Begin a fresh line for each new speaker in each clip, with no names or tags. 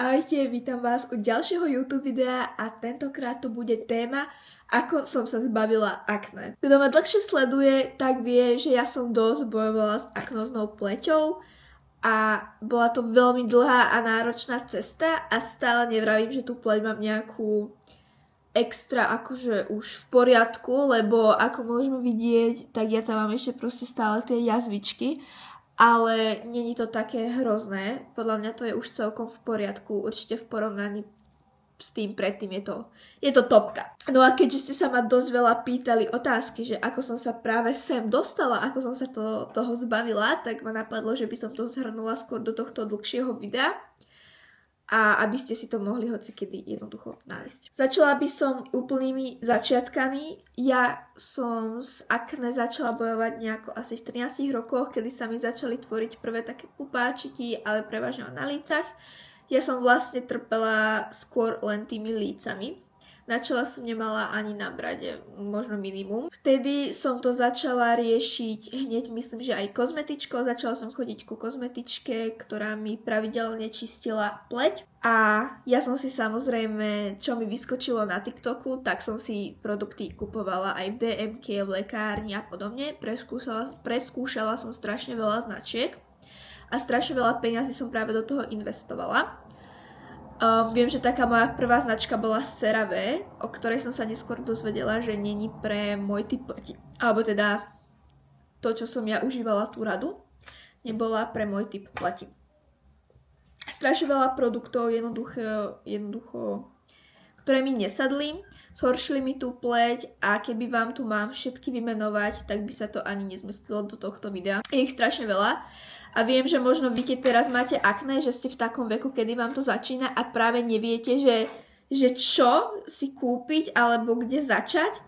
Ahojte, vítam vás u ďalšieho YouTube videa a tentokrát to bude téma, ako som sa zbavila akné. Kto ma dlhšie sleduje, tak vie, že ja som dosť bojovala s aknóznou pleťou a bola to veľmi dlhá a náročná cesta a stále nevravím, že tú pleť mám nejakú extra akože už v poriadku, lebo ako môžeme vidieť, tak ja tam mám ešte proste stále tie jazvičky. Ale není to také hrozné. Podľa mňa to je už celkom v poriadku. Určite v porovnaní s tým predtým je to topka. No a keďže ste sa ma dosť veľa pýtali otázky, že ako som sa práve sem dostala, ako som sa toho zbavila, tak ma napadlo, že by som to zhrnula skôr do tohto dlhšieho videa. A aby ste si to mohli hocikedy jednoducho nájsť. Začala by som úplnými začiatkami. Ja som s akné začala bojovať nejako asi v 13 rokoch, kedy sa mi začali tvoriť prvé také pupáčiky, ale prevažne na lícach. Ja som vlastne trpela skôr len tými lícami. Na čele som nemala ani na brade, možno minimum. Vtedy som to začala riešiť hneď, myslím, že aj kozmetičkou. Začala som chodiť ku kozmetičke, ktorá mi pravidelne čistila pleť. A ja som si samozrejme, čo mi vyskočilo na TikToku, tak som si produkty kupovala aj v DMK, v lekárni a podobne. Preskúšala som strašne veľa značiek a strašne veľa peňazí som práve do toho investovala. Viem, že taká moja prvá značka bola CeraVe, o ktorej som sa neskôr dozvedela, že není pre môj typ pleti. Alebo teda to, čo som ja užívala tú radu, nebola pre môj typ pleti. Strašne veľa produktov jednoducho, ktoré mi nesadli, zhoršili mi tú pleť a keby vám tu mám všetky vymenovať, tak by sa to ani nezmestilo do tohto videa. Je ich strašne veľa. A viem, že možno vy, keď teraz máte akné, že ste v takom veku, kedy vám to začína a práve neviete, že čo si kúpiť alebo kde začať,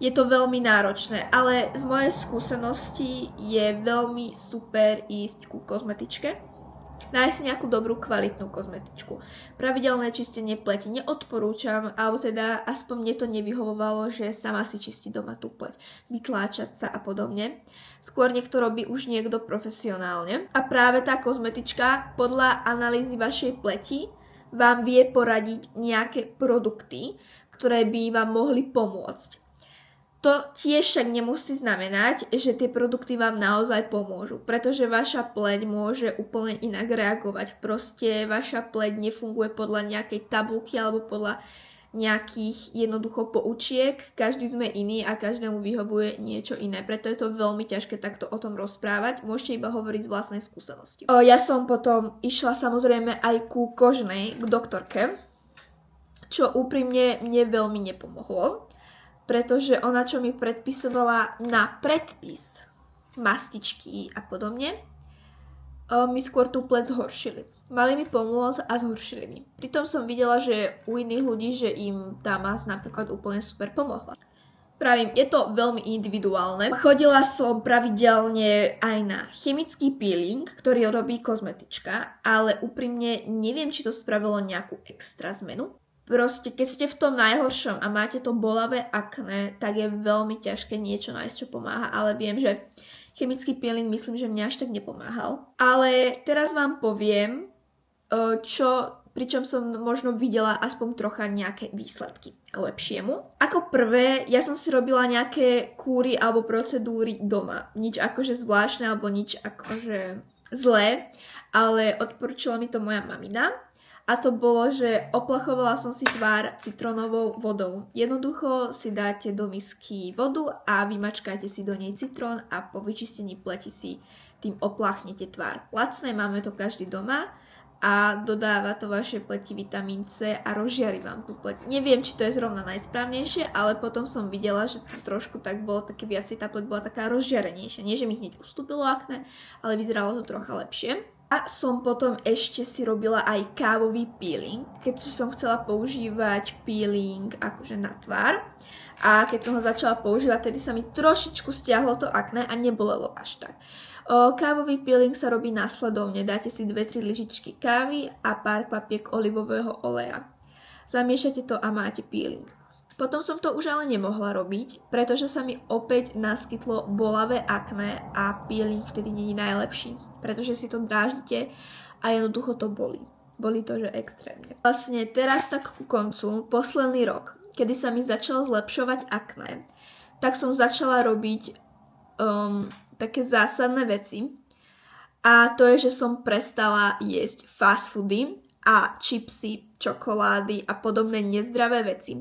je to veľmi náročné. Ale z mojej skúsenosti je veľmi super ísť ku kozmetičke. Nájsť si nejakú dobrú, kvalitnú kozmetičku. Pravidelné čistenie pleti neodporúčam, alebo teda aspoň mne to nevyhovovalo, že sama si čistí doma tú pleť, vytláčať sa a podobne. Skôr niekto robí už niekto profesionálne. A práve tá kozmetička podľa analýzy vašej pleti vám vie poradiť nejaké produkty, ktoré by vám mohli pomôcť. To tiež však nemusí znamenať, že tie produkty vám naozaj pomôžu, pretože vaša pleť môže úplne inak reagovať. Proste vaša pleť nefunguje podľa nejakej tabulky alebo podľa nejakých jednoducho poučiek. Každý sme iný a každému vyhovuje niečo iné. Preto je to veľmi ťažké takto o tom rozprávať. Môžete iba hovoriť z vlastnej skúsenosti. Ja som potom išla samozrejme aj ku kožnej, k doktorke, čo úprimne mne veľmi nepomohlo. Pretože ona, čo mi predpisovala na predpis mastičky a podobne, mi skôr tú pleť zhoršili. Mali mi pomôcť a zhoršili mi. Pritom som videla, že u iných ľudí, že im tá masť napríklad úplne super pomohla. Pravím, je to veľmi individuálne. Chodila som pravidelne aj na chemický peeling, ktorý robí kozmetička, ale úprimne neviem, či to spravilo nejakú extra zmenu. Proste, keď ste v tom najhoršom a máte to bolavé akné, tak je veľmi ťažké niečo nájsť, čo pomáha. Ale viem, že chemický peeling myslím, že mňa až tak nepomáhal. Ale teraz vám poviem, pričom som možno videla aspoň trocha nejaké výsledky k lepšiemu. Ako prvé, ja som si robila nejaké kúry alebo procedúry doma. Nič akože zvláštne alebo nič akože zlé, ale odporúčila mi to moja mamina. A to bolo, že oplachovala som si tvár citrónovou vodou. Jednoducho si dáte do misky vodu a vymačkáte si do nej citrón a po vyčistení pleti si tým opláchnete tvár. Lacné, máme to každý doma a dodáva to vašej pleti vitamín C a rozžiari vám tú pleť. Neviem, či to je zrovna najsprávnejšie, ale potom som videla, že to trošku tak bolo také viacej, tá pleť bola taká rozžiarenejšia. Nie, že mi hneď ustúpilo akné, ale vyzeralo to trocha lepšie. A som potom ešte si robila aj kávový peeling, keď som chcela používať peeling akože na tvár. A keď som ho začala používať, tedy sa mi trošičku stiahlo to akné a nebolelo až tak. Kávový peeling sa robí následovne. Dáte si 2-3 lyžičky kávy a pár papiek olivového oleja. Zamiešate to a máte peeling. Potom som to už ale nemohla robiť, pretože sa mi opäť naskytlo bolavé akné a peeling vtedy nie je najlepší, pretože si to dráždite a jednoducho to bolí. boli to, že extrémne. Vlastne teraz tak ku koncu, posledný rok, kedy sa mi začalo zlepšovať akné, tak som začala robiť také zásadné veci. A to je, že som prestala jesť fast foody a čipsy, čokolády a podobné nezdravé veci.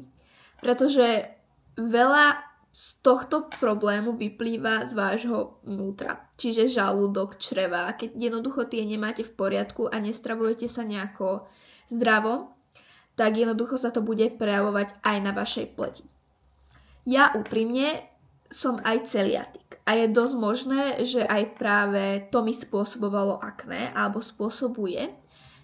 Pretože veľa z tohto problému vyplýva z vášho vnútra. Čiže žalúdok, čreva. Keď jednoducho tie nemáte v poriadku a nestravujete sa nejako zdravo, tak jednoducho sa to bude prejavovať aj na vašej pleti. Ja úprimne som aj celiatik a je dosť možné, že aj práve to mi spôsobovalo akné alebo spôsobuje.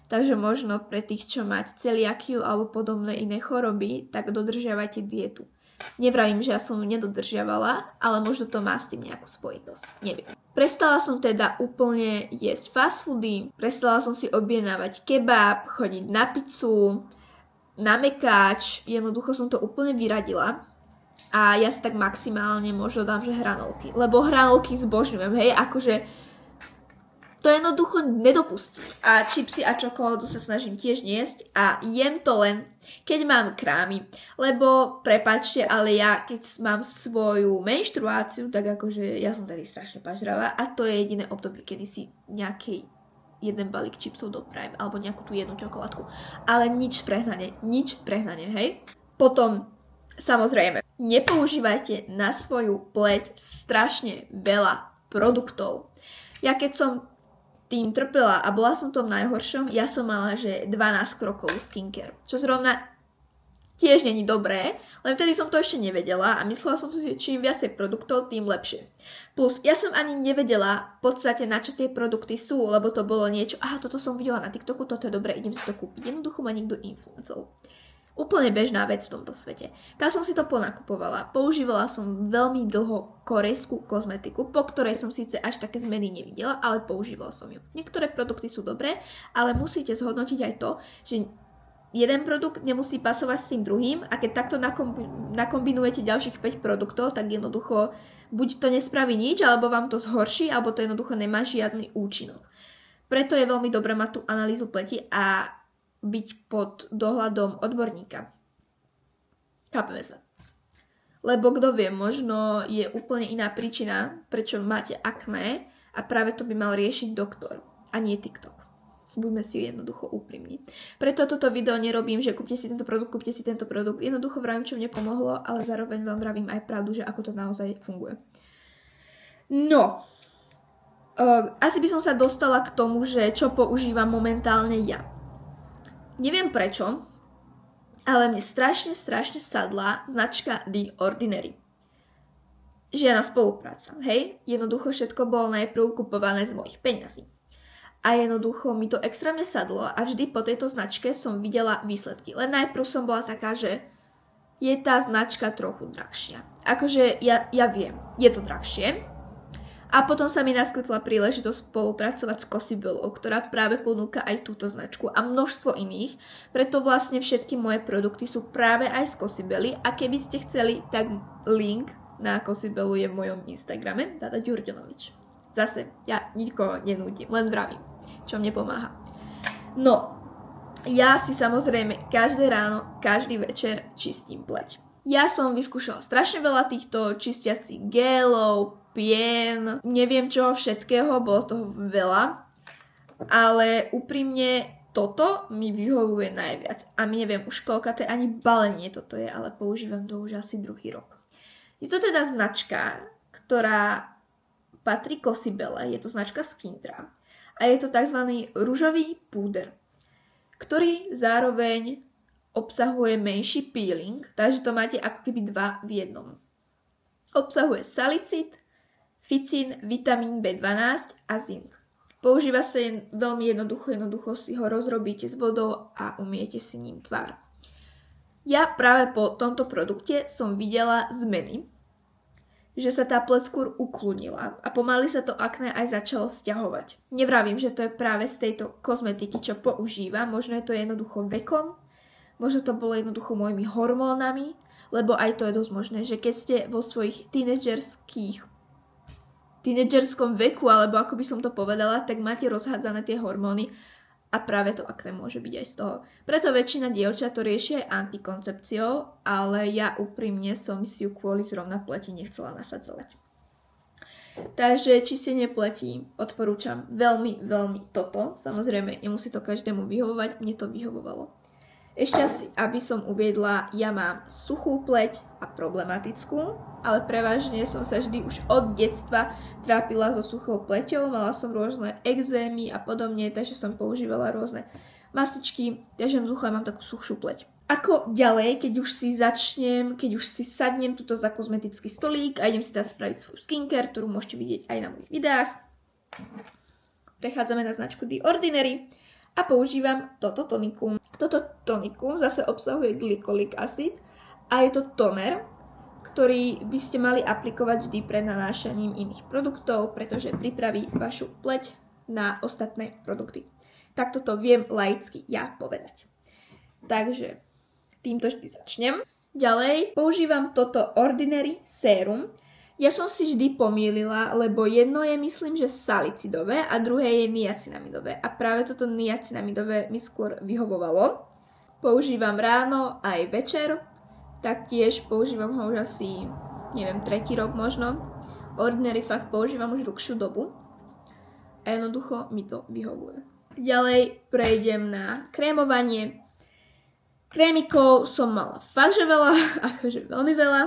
Takže možno pre tých, čo máte celiakiu alebo podobné iné choroby, tak dodržiavajte dietu. Nevravím, že ja som ju nedodržiavala, ale možno to má s tým nejakú spojitosť. Neviem. Prestala som teda úplne jesť fast foody, prestala som si objednávať kebab, chodiť na pizzu, na mekáč, jednoducho som to úplne vyradila. A ja si tak maximálne možno dám, že hranolky. Lebo hranolky zbožňujem, hej, akože to jednoducho nedopustí. A čipsy a čokoládu sa snažím tiež niesť a jem to len, keď mám krámy. Lebo, prepáčte, ale ja keď mám svoju menštruáciu, tak akože ja som tady strašne pažravá a to je jediné obdobie, kedy si nejaký jeden balík čipsov doprajem alebo nejakú tú jednu čokoládku. Ale nič prehnane, hej. Potom, samozrejme, nepoužívajte na svoju pleť strašne veľa produktov. Ja keď som tým trpela a bola som tom najhoršom, ja som mala, že 12 krokov skincare. Čo zrovna tiež není dobré, len vtedy som to ešte nevedela a myslela som si, že čím viacej produktov, tým lepšie. Plus, ja som ani nevedela v podstate, na čo tie produkty sú, lebo to bolo niečo, toto som videla na TikToku, toto je dobré, idem si to kúpiť. Jednoducho ma niekto influencol. Úplne bežná vec v tomto svete. Tak som si to ponakupovala. Používala som veľmi dlho korejskú kozmetiku, po ktorej som síce až také zmeny nevidela, ale používala som ju. Niektoré produkty sú dobré, ale musíte zhodnotiť aj to, že jeden produkt nemusí pasovať s tým druhým a keď takto nakombinujete ďalších 5 produktov, tak jednoducho buď to nespraví nič, alebo vám to zhorší, alebo to jednoducho nemá žiadny účinok. Preto je veľmi dobré mať tú analýzu pleti a byť pod dohľadom odborníka. Chápeme sa. Lebo kto vie, možno je úplne iná príčina, prečo máte akné a práve to by mal riešiť doktor a nie TikTok. Buďme si jednoducho úprimní. Preto toto video nerobím, že kúpte si tento produkt. Jednoducho vravím, čo mne pomohlo, ale zároveň vám vravím aj pravdu, že ako to naozaj funguje. No, asi by som sa dostala k tomu, že čo používam momentálne ja. Neviem prečo, ale mne strašne sadla značka The Ordinary. Žiadna spolupráca, hej? Jednoducho všetko bolo najprv kupované z mojich peňazí. A jednoducho mi to extrémne sadlo a vždy po tejto značke som videla výsledky. Len najprv som bola taká, že je tá značka trochu drahšia. Akože ja viem, je to drahšie. A potom sa mi naskytla príležitosť spolupracovať s Cosibelou, ktorá práve ponúka aj túto značku a množstvo iných. Preto vlastne všetky moje produkty sú práve aj z Cosibely a keby ste chceli, tak link na Cosibelu je v mojom Instagrame, Dada Ďurďanovič. Zase, ja nikoho nenútim, len vravím, čo mne pomáha. No, ja si samozrejme každé ráno, každý večer čistím pleť. Ja som vyskúšala strašne veľa týchto čistiacich gélov, pien, neviem čoho všetkého, bolo toho veľa, ale úprimne toto mi vyhovuje najviac. A my neviem už koľkaté ani balenie toto je, ale používam to už asi 2. rok. Je to teda značka, ktorá patrí Cosibele, je to značka Skintra a je to tzv. Ružový púder, ktorý zároveň obsahuje menší peeling, takže to máte ako keby 2 v jednom. Obsahuje salicid, ficín, vitamín B12 a zink. Používa sa veľmi jednoducho si ho rozrobíte s vodou a umiete si ním tvár. Ja práve po tomto produkte som videla zmeny, že sa tá pleť skôr ukludnila a pomaly sa to akné aj začalo sťahovať. Nevravím, že to je práve z tejto kozmetiky, čo používam, možno je to jednoducho vekom, možno to bolo jednoducho mojimi hormónami, lebo aj to je dosť možné, že keď ste vo svojich tínedžerskom veku, alebo ako by som to povedala, tak máte rozhádzané tie hormóny a práve to akné môže byť aj z toho. Preto väčšina dievčat to rieši aj antikoncepciou, ale ja úprimne som si ju kvôli zrovna pleti nechcela nasadzovať. Takže čistenie pletí odporúčam veľmi, veľmi toto. Samozrejme, nemusí to každému vyhovovať, mne to vyhovovalo. Ešte asi, aby som uviedla, ja mám suchú pleť a problematickú, ale prevažne som sa vždy už od detstva trápila so suchou pleťou, mala som rôzne exémy a podobne, takže som používala rôzne masličky, takže jednoducho mám takú suchšiu pleť. Ako ďalej, keď už si sadnem tuto za kozmetický stolík a idem si teda spraviť svoju skincare, ktorú môžete vidieť aj na mojich videách. Prechádzame na značku The Ordinary a používam toto tonikum. Toto tonikum zase obsahuje glycolic acid a je to toner, ktorý by ste mali aplikovať vždy pred nanášaním iných produktov, pretože pripraví vašu pleť na ostatné produkty. Takto to viem laicky ja povedať. Takže týmto vždy začnem. Ďalej používam toto Ordinary sérum. Ja som si vždy pomýlila, lebo jedno je myslím, že salicidové a druhé je niacinamidové. A práve toto niacinamidové mi skôr vyhovovalo. Používam ráno aj večer. Taktiež používam ho už asi, neviem, 3. rok možno. Ordinary fakt používam už dlhšiu dobu. A jednoducho mi to vyhovuje. Ďalej prejdem na krémovanie. Krémikov som mala fakt, že veľa, akože veľmi veľa.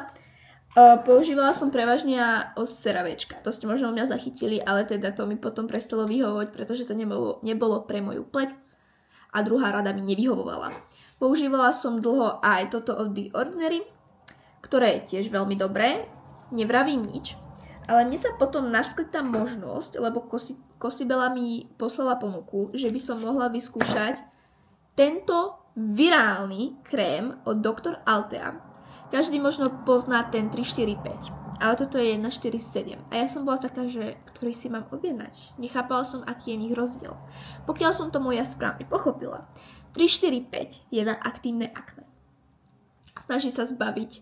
Používala som prevažne od CeraVečka. To ste možno u mňa zachytili, ale teda to mi potom prestalo vyhovovať, pretože to nebolo pre moju pleť. A druhá rada mi nevyhovovala. Používala som dlho aj toto od The Ordinary, ktoré je tiež veľmi dobré. Nevravím nič. Ale mne sa potom naskytla možnosť, lebo Cosibela mi poslala ponuku, že by som mohla vyskúšať tento virálny krém od Dr. Altea. Každý možno pozná ten 345, ale toto je 147. A ja som bola taká, že ktorý si mám objednať. Nechápala som, aký je v nich rozdiel. Pokiaľ som tomu ja správne pochopila, 345 je na aktívne akné. Snaží sa zbaviť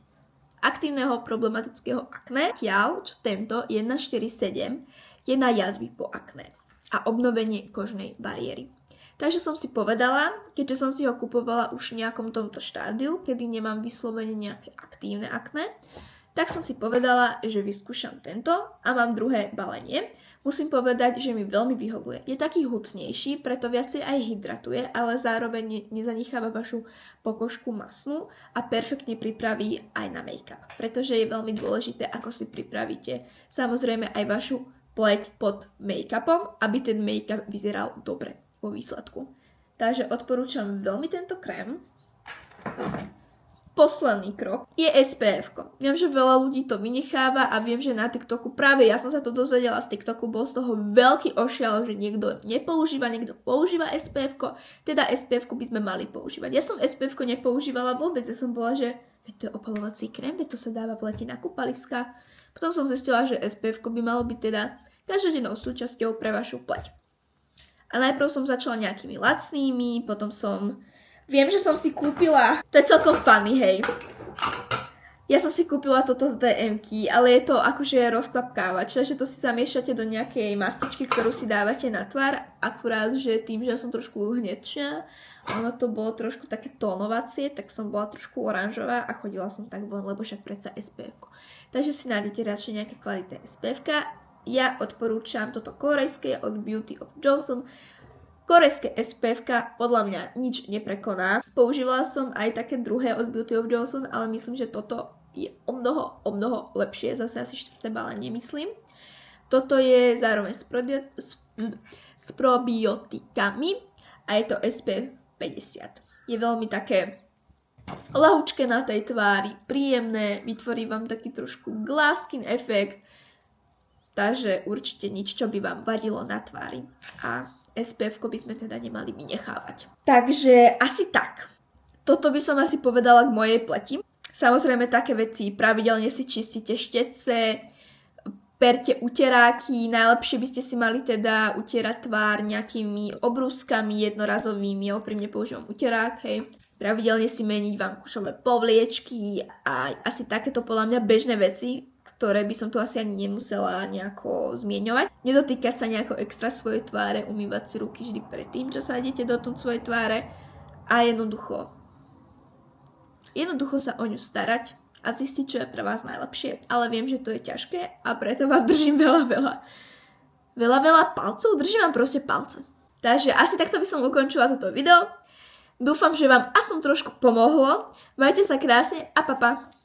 aktívneho problematického akné. Čo tento 147 je na jazvy po akné a obnovenie kožnej bariéry. Takže som si povedala, keďže som si ho kupovala už v nejakom tomto štádiu, kedy nemám vyslovene nejaké aktívne akné, tak som si povedala, že vyskúšam tento a mám druhé balenie. Musím povedať, že mi veľmi vyhovuje. Je taký hutnejší, preto viacej aj hydratuje, ale zároveň nezanecháva vašu pokožku masnú a perfektne pripraví aj na make-up. Pretože je veľmi dôležité, ako si pripravíte samozrejme aj vašu pleť pod make-upom, aby ten make-up vyzeral dobre vo výsledku. Takže odporúčam veľmi tento krém. Posledný krok je SPF-ko. Viem, že veľa ľudí to vynecháva a viem, že na TikToku, práve ja som sa to dozvedela z TikToku, bol z toho veľký ošial, že niekto nepoužíva, niekto používa SPF-ko, teda SPF-ku by sme mali používať. Ja som SPF-ko nepoužívala vôbec, ja som bola, že to je opalovací krém, to sa dáva v lete na kúpaliska. Potom som zistila, že SPF-ko by malo byť teda každodennou súčasťou pre vašu pleť. A najprv som začala nejakými lacnými, potom viem, že som si kúpila, to je celkom funny, hej. Ja som si kúpila toto z DM-ky, ale je to akože rozklapkávač, takže to si zamiešate do nejakej mastičky, ktorú si dávate na tvár, akurát, že tým, že ja som trošku hnedšia, ono to bolo trošku také tónovacie, tak som bola trošku oranžová a chodila som tak von, lebo však predsa SPF-ko. Takže si nájdete radšej nejaké kvalitné SPF-ka. Ja odporúčam toto korejské od Beauty of Johnson. Korejské SPF-ka podľa mňa nič neprekoná. Používala som aj také druhé od Beauty of Johnson, ale myslím, že toto je o mnoho lepšie. Zase asi 4. balenie myslím. Toto je zároveň s probiotikami a je to SPF 50. Je veľmi také ľahučké na tej tvári, príjemné, vytvorí vám taký trošku glass skin efekt. Takže určite nič, čo by vám vadilo na tvári. A SPF-ko by sme teda nemali vynechávať. Takže asi tak. Toto by som asi povedala k mojej pleti. Samozrejme také veci, pravidelne si čistíte štece, perte uteráky, najlepšie by ste si mali teda utierať tvár nejakými obrúskami jednorazovými, ja úprimne používam uterák, hej. Pravidelne si meniť vankušové povliečky a asi takéto podľa mňa bežné veci, ktoré by som tu asi ani nemusela nejako zmieňovať. Nedotýkať sa nejako extra svojej tváre, umývať si ruky vždy predtým, čo sa idete dotknúť svojej tváre a jednoducho sa o ňu starať a zistiť, čo je pre vás najlepšie. Ale viem, že to je ťažké a preto vám držím veľa palcov. Držím vám proste palce. Takže asi takto by som ukončila toto video. Dúfam, že vám aspoň trošku pomohlo. Majte sa krásne a pa pa.